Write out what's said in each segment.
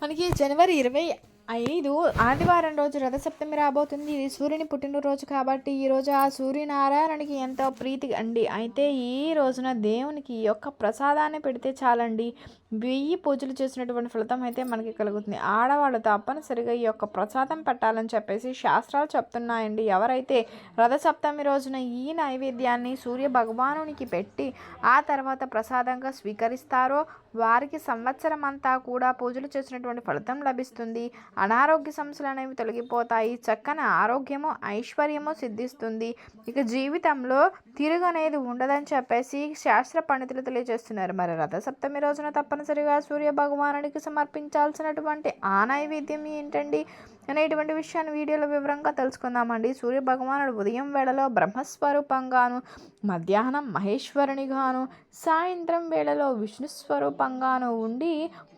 మనకి జనవరి 25 ఆదివారం రోజు రథసప్తమి రాబోతుంది. ఇది సూర్యుని పుట్టినరోజు కాబట్టి ఈరోజు ఆ సూర్యనారాయణునికి ఎంతో ప్రీతి అండి. అయితే ఈ రోజున దేవునికి ఈ యొక్క ప్రసాదాన్ని పెడితే చాలండి, 1000 పూజలు చేసినటువంటి ఫలితం అయితే మనకి కలుగుతుంది. ఆడవాళ్ళు తప్పనిసరిగా ఈ యొక్క ప్రసాదం పెట్టాలని చెప్పేసి శాస్త్రాలు చెప్తున్నాయండి. ఎవరైతే రథసప్తమి రోజున ఈ నైవేద్యాన్ని సూర్య భగవానునికి పెట్టి ఆ తర్వాత ప్రసాదంగా స్వీకరిస్తారో వారికి సంవత్సరం అంతా కూడా పూజలు చేసినటువంటి ఫలితం లభిస్తుంది. అనారోగ్య సమస్యలు అనేవి తొలగిపోతాయి. చక్కని ఆరోగ్యము, ఐశ్వర్యము సిద్ధిస్తుంది. ఇక జీవితంలో తిరుగనేది ఉండదని చెప్పేసి శాస్త్ర పండితులు తెలియజేస్తున్నారు. మరి రథసప్తమి రోజున తప్పనిసరిగా సూర్య భగవానుడికి సమర్పించాల్సినటువంటి ఆ నైవేద్యం ఏంటండి అనేటువంటి విషయాన్ని వీడియోలో వివరంగా తెలుసుకుందామండి. సూర్య భగవానుడు ఉదయం వేళలో బ్రహ్మస్వరూపంగాను, మధ్యాహ్నం మహేశ్వరునిగాను, సాయంత్రం వేళలో విష్ణు స్వరూపంగాను ఉండి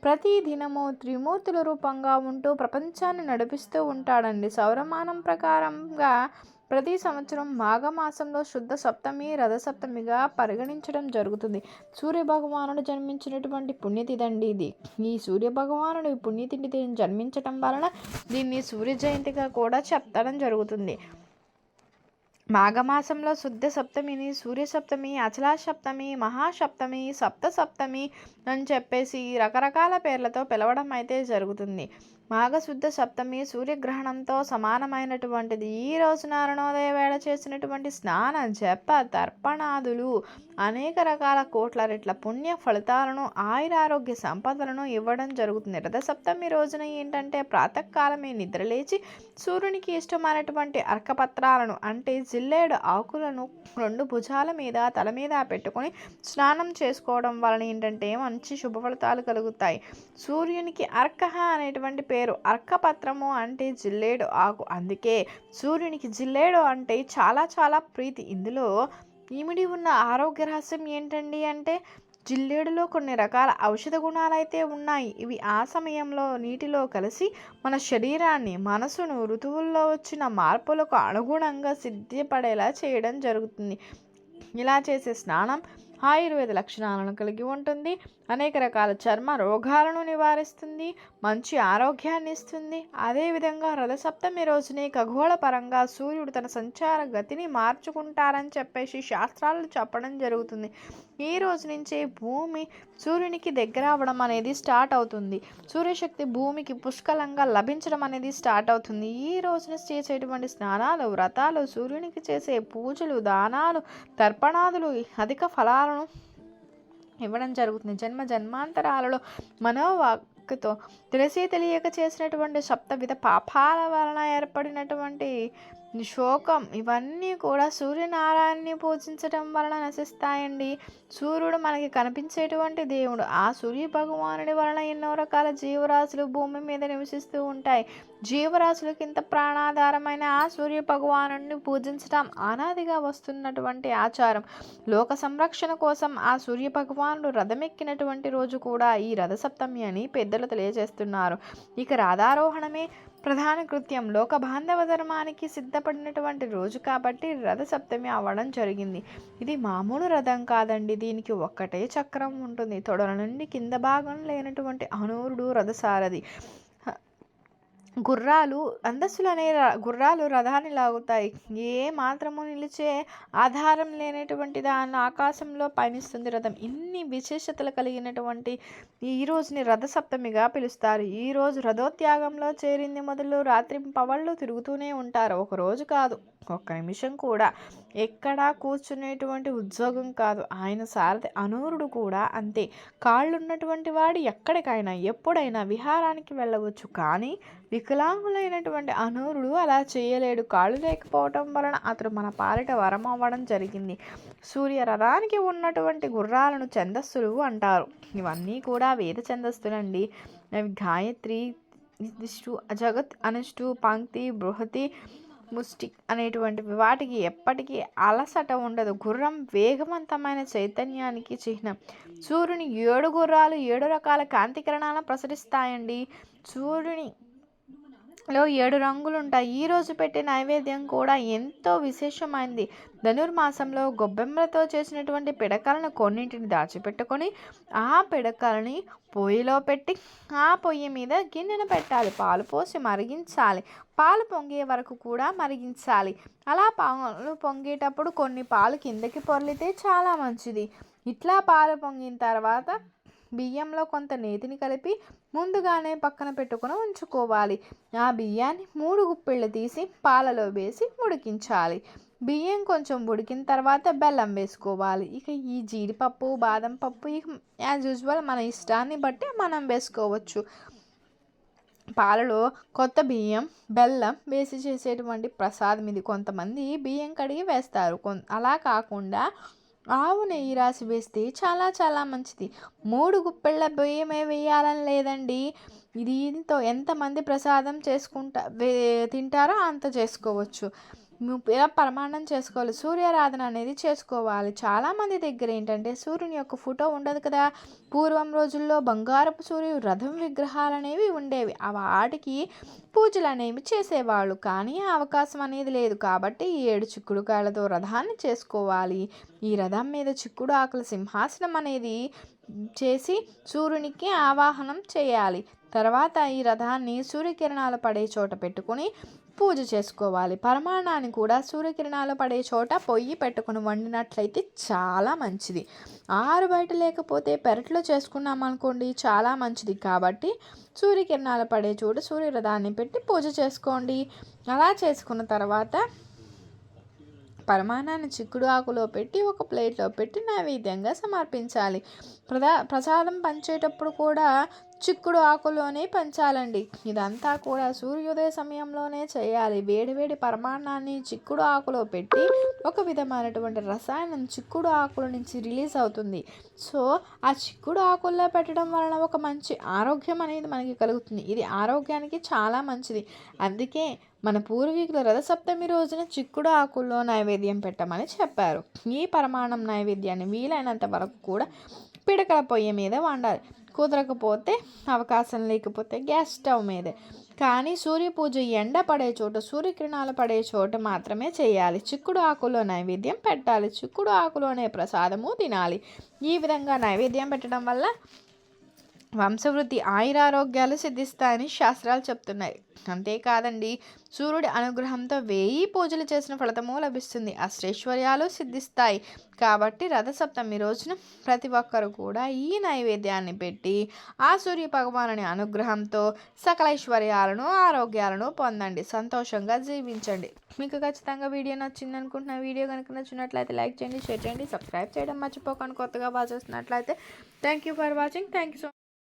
ప్రతి దినము త్రిమూర్తుల రూపంగా ఉంటూ ప్రపంచాన్ని నడిపిస్తూ ఉంటాడండి. సౌరమానం ప్రకారంగా ప్రతి సంవత్సరం మాఘమాసంలో శుద్ధ సప్తమి రథసప్తమిగా పరిగణించడం జరుగుతుంది. సూర్య భగవానుడు జన్మించినటువంటి పుణ్యతిథండి ఇది. ఈ సూర్య భగవానుడు పుణ్యతిథి జన్మించటం వలన దీన్ని సూర్య జయంతిగా కూడా చెప్పడం జరుగుతుంది. మాఘమాసంలో శుద్ధ సప్తమిని సూర్య సప్తమి, అచలా సప్తమి, మహాసప్తమి, సప్త సప్తమి అని చెప్పేసి రకరకాల పేర్లతో పిలవడం అయితే జరుగుతుంది. మాఘశుద్ధ సప్తమి సూర్యగ్రహణంతో సమానమైనటువంటిది. ఈ రోజున అరుణోదయ వేళ చేసినటువంటి స్నాన జప తర్పణాదులు అనేక రకాల కోట్ల రెట్ల పుణ్య ఫలితాలను, ఆయురారోగ్య సంపదలను ఇవ్వడం జరుగుతుంది. రథసప్తమి రోజున ఏంటంటే ప్రాతకాలమే నిద్రలేచి సూర్యునికి ఇష్టమైనటువంటి అర్కపత్రాలను అంటే జిల్లేడు ఆకులను 2 భుజాల మీద తల మీద పెట్టుకొని స్నానం చేసుకోవడం వలన ఏంటంటే మంచి శుభ ఫలితాలు కలుగుతాయి. సూర్యునికి అర్కహ అనేటువంటి పేరు. అర్కపత్రము అంటే జిల్లేడు ఆకు, అందుకే సూర్యునికి జిల్లేడు అంటే చాలా చాలా ప్రీతి. ఇందులో ఇమిడి ఉన్న ఆరోగ్య రహస్యం ఏంటండి అంటే జిల్లేడులో కొన్ని రకాల ఔషధ గుణాలు అయితే ఉన్నాయి. ఇవి ఆ సమయంలో నీటిలో కలిసి మన శరీరాన్ని, మనసును ఋతువుల్లో వచ్చిన మార్పులకు అనుగుణంగా సిద్ధపడేలా చేయడం జరుగుతుంది. ఇలా చేసే స్నానం ఆయుర్వేద లక్షణాలను కలిగి ఉంటుంది. అనేక రకాల చర్మ రోగాలను నివారిస్తుంది, మంచి ఆరోగ్యాన్ని ఇస్తుంది. అదేవిధంగా రథసప్తమి రోజునే ఖగోళ పరంగా సూర్యుడు తన సంచార గతిని మార్చుకుంటారని చెప్పేసి శాస్త్రాలు చెప్పడం జరుగుతుంది. ఈ రోజు నుంచే భూమి సూర్యునికి దగ్గర అవ్వడం అనేది స్టార్ట్ అవుతుంది. సూర్యశక్తి భూమికి పుష్కలంగా లభించడం అనేది స్టార్ట్ అవుతుంది. ఈ రోజున చేసేటువంటి స్నానాలు, వ్రతాలు, సూర్యునికి చేసే పూజలు, దానాలు, తర్పణాదులు అధిక ఫలాలను ఇవ్వడం జరుగుతుంది. జన్మ జన్మాంతరాలలో మనోవాక్తో తెలిసి తెలియక చేసినటువంటి సప్తవిధ పాపాల వలన ఏర్పడినటువంటి శోకం ఇవన్నీ కూడా సూర్యనారాయణని పూజించడం వలన నశిస్తాయండి. సూర్యుడు మనకి కనిపించేటువంటి దేవుడు. ఆ సూర్య భగవానుడి వలన ఎన్నో రకాల జీవరాశులు భూమి మీద నివసిస్తూ ఉంటాయి. జీవరాశులకి ఇంత ప్రాణాధారమైన ఆ సూర్య భగవానుడిని పూజించడం అనాదిగా వస్తున్నటువంటి ఆచారం. లోక సంరక్షణ కోసం ఆ సూర్య భగవానుడు రథమెక్కినటువంటి రోజు కూడా ఈ రథసప్తమి అని పెద్దలు తెలియజేస్తున్నారు. ఇక రాధారోహణమే ప్రధాన కృత్యం. లోక బాంధవ ధర్మానికి సిద్ధపడినటువంటి రోజు కాబట్టి రథసప్తమి అవ్వడం జరిగింది. ఇది మామూలు రథం కాదండి. దీనికి ఒక్కటే చక్రం ఉంటుంది. తొడల నుండి కింద భాగం లేనటువంటి అనూరుడు రథసారథి. గుర్రాలు అందస్సులనే గుర్రాలు రథాన్ని లాగుతాయి. ఏ మాత్రము నిలిచే ఆధారం లేనటువంటి దాన్ని ఆకాశంలో పయనిస్తుంది రథం. ఇన్ని విశేషతలు కలిగినటువంటి ఈ రోజుని రథసప్తమిగా పిలుస్తారు. ఈరోజు రథోత్యాగంలో చేరింది మొదలు రాత్రి పవళ్ళు తిరుగుతూనే ఉంటారు. ఒక రోజు కాదు, ఒక్క నిమిషం కూడా ఎక్కడా కూర్చునేటువంటి ఉద్యోగం కాదు. ఆయన సారథి అనూరుడు కూడా అంతే. కాళ్ళున్నటువంటి వాడు ఎక్కడికైనా ఎప్పుడైనా విహారానికి వెళ్ళవచ్చు. కానీ వికలాంగులైనటువంటి అనూరుడు అలా చేయలేడు. కాళ్ళు లేకపోవటం వలన అతడు మన పాలిట వరం అవ్వడం జరిగింది. సూర్య రథానికి ఉన్నటువంటి గుర్రాలను ఛందస్సులు అంటారు. ఇవన్నీ కూడా వేద ఛందస్సులండి. అవి గాయత్రి, నిష్ఠు, జగత్, అనుష్టు, పంక్తి, బృహతి, ముష్టి అనేటువంటివి. వాటికి ఎప్పటికీ అలసట ఉండదు. గుర్రం వేగవంతమైన చైతన్యానికి చిహ్నం. సూర్యుని 7 గుర్రాలు 7 రకాల కాంతి కిరణాలను ప్రసరిస్తాయండి. సూర్యుని లో 7 రంగులుంటాయి. ఈరోజు పెట్టే నైవేద్యం కూడా ఎంతో విశేషమైంది. ధనుర్మాసంలో గొబ్బెమ్మలతో చేసినటువంటి పిడకలను కొన్నింటిని దాచిపెట్టుకొని ఆ పిడకలని పొయ్యిలో పెట్టి ఆ పొయ్యి మీద గిన్నెను పెట్టాలి. పాలు పోసి మరిగించాలి. పాలు పొంగే వరకు కూడా మరిగించాలి. అలా పాలు పొంగేటప్పుడు కొన్ని పాలు కిందకి పొర్లితే చాలా మంచిది. ఇట్లా పాలు పొంగిన తర్వాత బియ్యంలో కొంత నేతిని కలిపి ముందుగానే పక్కన పెట్టుకుని ఉంచుకోవాలి. ఆ బియ్యాన్ని 3 గుప్పిళ్ళు తీసి పాలలో వేసి ఉడికించాలి. బియ్యం కొంచెం ఉడికిన తర్వాత బెల్లం వేసుకోవాలి. ఇక ఈ జీడిపప్పు, బాదం పప్పు ఇక యాజ్ యూజువల్ మన ఇష్టాన్ని బట్టి మనం వేసుకోవచ్చు. పాలలో కొత్త బియ్యం, బెల్లం వేసి చేసేటువంటి ప్రసాదం ఇది. కొంతమంది బియ్యం కడిగి వేస్తారు. అలా కాకుండా ఆవు నెయ్యి రాసి వేస్తే చాలా చాలా మంచిది. 3 గుప్పెళ్ళ బియ్యమే వేయాలని లేదండి. దీంతో ఎంతమంది ప్రసాదం తింటారో అంత చేసుకోవచ్చు. ఇలా పరమాన్నం చేసుకోవాలి. సూర్యారాధన అనేది చేసుకోవాలి. చాలామంది దగ్గర ఏంటంటే సూర్యుని యొక్క ఫోటో ఉండదు కదా. పూర్వం రోజుల్లో బంగారపు సూర్యుడు రథం విగ్రహాలు అనేవి ఉండేవి. వాటికి పూజలు అనేవి చేసేవాళ్ళు. కానీ ఆ అవకాశం అనేది లేదు కాబట్టి 7 చిక్కుడుకాయలతో రథాన్ని చేసుకోవాలి. ఈ రథం మీద చిక్కుడు ఆకుల సింహాసనం అనేది చేసి సూర్యునికి ఆవాహనం చేయాలి. తర్వాత ఈ రథాన్ని సూర్యకిరణాలు పడే చోట పెట్టుకొని పూజ చేసుకోవాలి. పరమాన్నాన్ని కూడా సూర్యకిరణాలు పడే చోట పొయ్యి పెట్టుకుని వండినట్లయితే చాలా మంచిది. ఆరు బయట లేకపోతే పెరట్లో చేసుకున్నాం అనుకోండి చాలా మంచిది. కాబట్టి సూర్యకిరణాలు పడే చోట సూర్యరథాన్ని పెట్టి పూజ చేసుకోండి. అలా చేసుకున్న తర్వాత పరమాన్నాన్ని చిక్కుడు ఆకులో పెట్టి ఒక ప్లేట్లో పెట్టి నైవేద్యంగా సమర్పించాలి. ప్రసాదం పంచేటప్పుడు కూడా చిక్కుడు ఆకులోనే పంచాలండి. ఇదంతా కూడా సూర్యోదయ సమయంలోనే చేయాలి. వేడివేడి పరమాన్నాన్ని చిక్కుడు ఆకులో పెట్టి ఒక విధమైనటువంటి రసాయనం చిక్కుడు ఆకుల నుంచి రిలీజ్ అవుతుంది. సో ఆ చిక్కుడు ఆకుల్లో పెట్టడం వలన ఒక మంచి ఆరోగ్యం అనేది మనకి కలుగుతుంది. ఇది ఆరోగ్యానికి చాలా మంచిది. అందుకే మన పూర్వీకులు రథసప్తమి రోజున చిక్కుడు ఆకుల్లో నైవేద్యం పెట్టమని చెప్పారు. ఈ పరమాన్నం నైవేద్యాన్ని వీలైనంత వరకు కూడా పిడకల పొయ్యి మీద వండాలి. కుదరకపోతే అవకాశం లేకపోతే గ్యాస్ స్టవ్ మీదే. కానీ సూర్యపూజ ఎండ పడే చోట సూర్యకిరణాలు పడే చోట మాత్రమే చేయాలి. చిక్కుడు ఆకులో నైవేద్యం పెట్టాలి. చిక్కుడు ఆకులోనే ప్రసాదము తినాలి. ఈ విధంగా నైవేద్యం పెట్టడం వల్ల వంశవృద్ధి, ఆయురారోగ్యాలు సిద్ధిస్తాయని శాస్త్రాలు చెప్తున్నాయి. అంతేకాదండి, సూర్యుడి అనుగ్రహంతో 1000 పూజలు చేసిన ఫలితము లభిస్తుంది. అష్టైశ్వర్యాలు సిద్ధిస్తాయి. కాబట్టి రథసప్తమి రోజున ప్రతి ఒక్కరు కూడా ఈ నైవేద్యాన్ని పెట్టి ఆ సూర్య భగవానుని అనుగ్రహంతో సకల ఐశ్వర్యాలను, ఆరోగ్యాలను పొందండి. సంతోషంగా జీవించండి. మీకు ఖచ్చితంగా వీడియో నచ్చింది అనుకుంటున్నా. వీడియో కనుక నచ్చినట్లయితే లైక్ చేయండి, షేర్ చేయండి, సబ్స్క్రైబ్ చేయడం మర్చిపోకండి. కొత్తగా వాచ్ చేస్తున్నట్లయితే thank you for watching. Thank you so